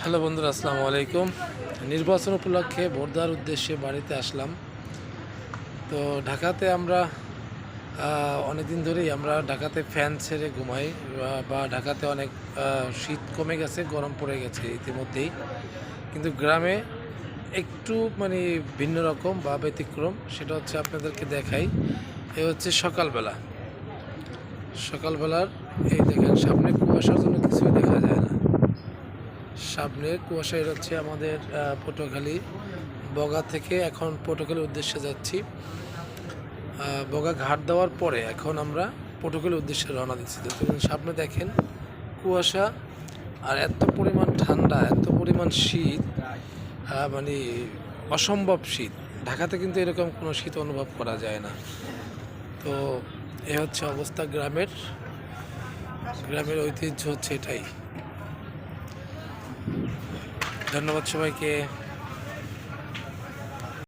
Hello বন্ধুরা, আসসালামু আলাইকুম। নির্বাচন উপলক্ষে ভোট দেওয়ার উদ্দেশ্যে বাড়িতে আসলাম। তো ঢাকাতে আমরা অনেক দিন ধরেই আমরা ঢাকাতে ফ্যান ছেড়ে ঘুমাই, বা ঢাকাতে অনেক শীত কমে গেছে, গরম পড়ে গেছে ইতিমধ্যেই। কিন্তু গ্রামে একটু ভিন্ন রকম বা ব্যতিক্রম, সেটা হচ্ছে আপনাদেরকে দেখাই। এ হচ্ছে সকালবেলার এই দেখেন, সামনে কুয়াশার জন্য কিছুই দেখা যায় না। সামনে কুয়াশা। এর হচ্ছে আমাদের পটুয়াখালী বগা থেকে এখন পটুয়াখালীর উদ্দেশ্যে যাচ্ছি। বগা ঘাট দেওয়ার পরে এখন আমরা পটুয়াখালীর উদ্দেশ্যে রওনা দিচ্ছি। তো সামনে দেখেন কুয়াশা, আর এত পরিমাণ ঠান্ডা, এত পরিমাণ শীত, মানে অসম্ভব শীত। ঢাকাতে কিন্তু এরকম কোনো শীত অনুভব করা যায় না। তো এ হচ্ছে অবস্থা গ্রামের। গ্রামের ঐতিহ্য হচ্ছে এটাই। ধন্যবাদ সবাইকে।